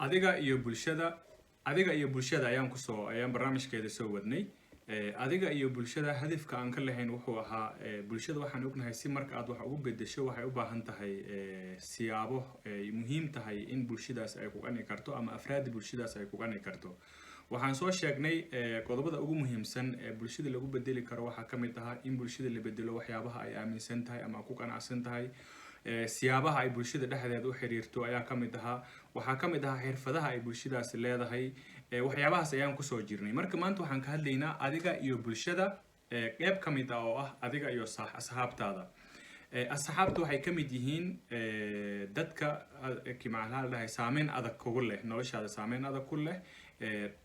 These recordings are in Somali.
adiga iyo bulshada ayaan barnaamijkeeda soo wadnay adiga iyo bulshada hadafka aan ka lahayn wuxuu ahaa bulshada waxaan ognahay si marka aad wax ugu bedesho waxay u baahan tahay siyaabo ay muhiim tahay in bulshadaas ay ku qani karto ama afraad bulshadaas ay ku qani karto waxaan soo sheegnay qodobada ugu muhiimsan ee bulshada lagu bedeli karo waxa ka mid ah in bulshada la bedelo waxyaabaha ay aaminsan tahay ama ku qanacsan tahay siyaabaha ay bulshada dhexdeeda u xiriirto ayaa ka mid aha waxa ka mid ah xirfadaha ay bulshadaas leedahay waxyaabahaas ayaan ku soo jirnay marka maanta waxaan ka hadlaynaa adiga iyo bulshada qeyb ka mid ah oo ah adiga iyo asxaabtaada asxaabtu waxay ka mid yihiin dadka kimaalaha dhahay saameyn adag kugu leh noloshaada saameyn adag ku leh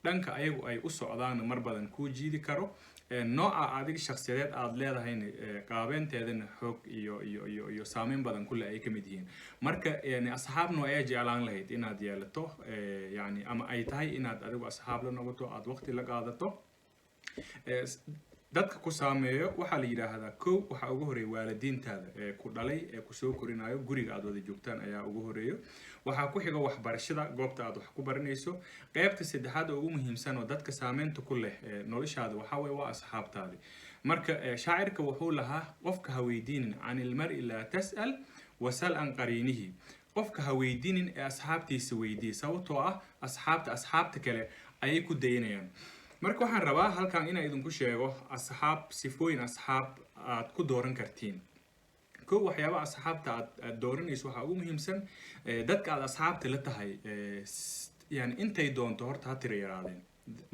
dhanka ayagu ay u socdaan mar badan ku jiidi karo nooca adiga shakhsiyadeed aad leedahayna qaabeynteedana xoog iyo saameyn badan ku leh ay ka mid yihiin marka asxaabna ay jeclaan lahayd inaad yeelato yani ama ay tahay inaad adigu asxaab la noqoto aad waqti la qaadato dadka ku saameeyo waxaa la yiraahdaa kow waxa ugu horeeya waalidiintaada ee ku dhalay ee ku soo korinayo guriga aad wada joogtaan ayaa ugu horeeyo waxa ku xiga waxbarashada goobta aad wax ku baranayso qaybta saddexaad oo ugu muhiimsan oo dadka saameynta ku leh noloshaada waxa weeye waa asxaabtaada marka shaacirka wuxuu lahaa qofka ha weydiinin anil mar'i la tas'al wasal an qarinihi qofka ha weydiinin ee asxaabtiisa weydii sababtoo ah asxaabta kale ayay ku daynayaan marka waxaan rabaa halkan inaan idinku sheego sifooyin asxaab aad ku dooran kartiin kow waxyaabaha asxaabta aad dooranayso waxaa ugu muhiimsan dadka aad asxaabta la tahay yani intay doonto horta ha tira yaraadeen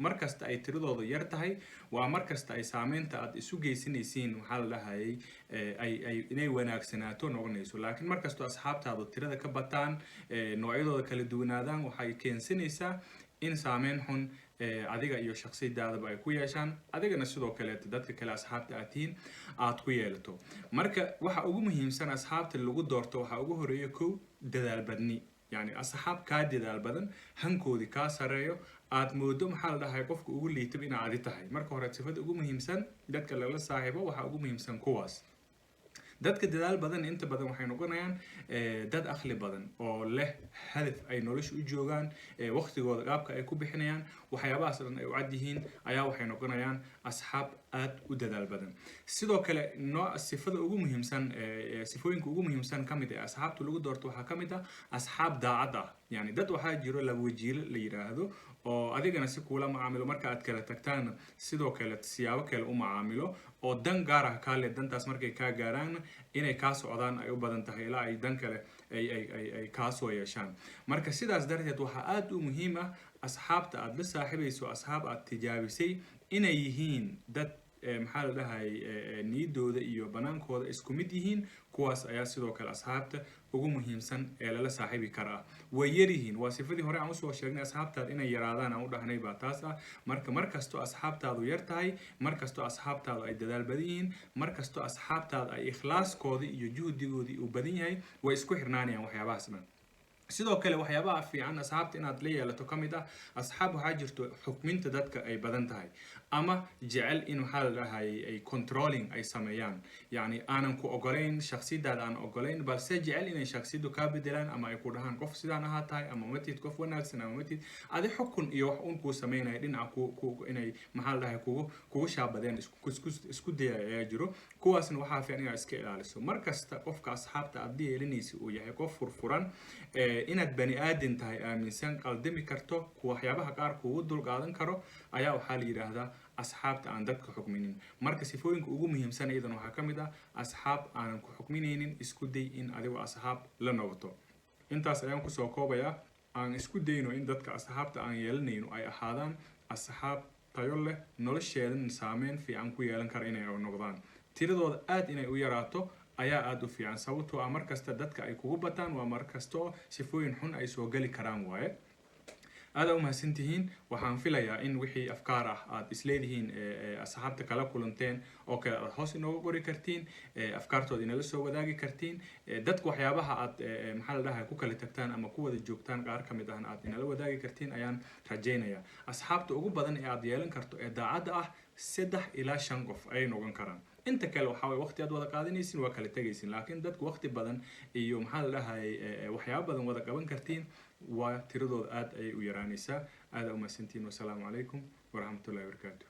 markasta ay tiradooda yar tahay waa markasta ay saameynta aad isu geysanaysiin waxaa la dhahayay inay wanaagsanaato noqonayso laakiin markastoo asxaabtaadu tirada ka bataan noocyadooda kala duwanaadaan waxay keensanaysaa in saameyn xun adiga iyo shakhsiyadaadaba ay ku yeeshaan adigana sidoo kale dadka kale asxaabta aad tihiin aad ku yeelato marka waxa ugu muhiimsan asxaabta lagu doorto waxa ugu horeeya kow dadaal badni yani asxaab kaa dadaal badan hankoodii kaa sareeyo aad moodo maxaa la dhahay qofka ugu liitaba inaad adi tahay marka hore sifada ugu muhiimsan dadka lala saaxiibo waxa ugu muhiimsan kuwaas dadka dadaal badan inta badan waxay noqonayaan dad akhli badan oo leh hadaf ay nolosha u joogaan waqtigooda qaabka ay ku bixinayaan waxyaabahaas dhan ay u cad yihiin ayaa waxay noqonayaan asxaab aad u dadaal badan sidoo kale sifada ugu muhiimsan sifooyinka ugu muhiimsan ka mid ah asxaabta lagu doorto waxaa ka mid ah asxaab daacad ah yani dad waxaa jiro laba wajiilo la yiraahdo oo adigana si kuula macaamilo marka aad kala tagtaan sidoo kale siyaabo kale u macaamilo oo dan gaar ah kaa leh dantaas markay kaa gaaraan inay kaa socdaan ay u badan tahay ilaa ay dan kale ay kaa soo yeeshaan marka sidaas darteed waxaa aad u muhiim ah asxaabta aad la saaxiibayso asxaab aad tijaabisay inay yihiin dad maxaa la dhahay niyadooda iyo banaankooda isku mid yihiin kuwaas ayaa sidoo kale asxaabta ugu muhiimsan ee lala saaxiibi karaa way yar yihiin waa sifadii hore aan usoo sheegnay asxaabtaada inay yaraadaan aan u dhahnay baa taas ah markastoo asxaabtaadu yar tahay markastoo asxaabtaadu ay dadaal badan yihiin markastoo asxaabtaada ay ikhlaaskoodii iyo juhdigoodii uu badan yahay way isku xirnaanayaan waxyaabahaas dhan sidoo kale waxyaabaha fiican asxaabta inaad la yeelato ka mid ah asxaab waxaa jirto xukminta dadka ay badan tahay ama jecel in waxaa la dhahay ay controlling ay sameeyaan yani aanan ku ogolayn shakhsiyadaada aan ogolayn balse jecel inay shakhsiyadu kaa bedelaan ama ay ku dhahaan qof sidaan ahaa tahay ama matid qof wanaagsan ama matid adi xukun iyo wax un kuu sameynaya dhinaca inay maxaa la dhahay kugu shaabadeen isku dayaya ayaa jiro kuwaasna waxaa fiican inaad iska ilaaliso markasta qofka asxaabta aad la yeelanaysa uu yahay qof furfuran inaad bani aadan tahay aaminsan qaldami karto waxyaabaha qaar kugu dulqaadan karo ayaa waxaa la yiraahdaa asxaabta aan dadka xukminin marka sifooyinka ugu muhiimsan iyadan waxaa ka mid ah asxaab aanan ku xukminaynin isku day in adigu asxaab la noqoto intaas ayaan kusoo koobayaa aan isku dayno in dadka asxaabta aan yeelanayno ay ahaadaan asxaab tayo leh nolosheedan saameyn fiican ku yeelan kara inay noqdaan tiradooda aad inay u yaraato ayaa aad u fiican sababtoo ah markasta dadka ay kugu bataan waa markastoo sifooyin xun ay soo gali karaan waaye aad u mahadsantihiin waxaan filayaa in wixii afkaar ah aad isleedihiin asxaabta kala kulanteen oo kale aad hoos inooga qori kartiin afkaartooda inala soo wadaagi kartiin dadka waxyaabaha aad maxaa la dhahay ku kala tagtaan ama ku wada joogtaan qaar ka mid ahna aad inala wadaagi kartiin ayaan rajaynayaa asxaabta ugu badan ee aad yeelan karto ee daacadda ah 3 ilaa 5 qof ay noqon karaan inta kale waxa way waqti aad wada qaadanaysiin waa kala tagaysiin laakiin dadku waqti badan iyo maxaa la dhahay waxyaabo badan wada qaban kartiin waa tiradooda aad ayay u yaraanaysaa aad u mahadsantihiin wasalaamu calaykum waraxmatullahi wabarakaatu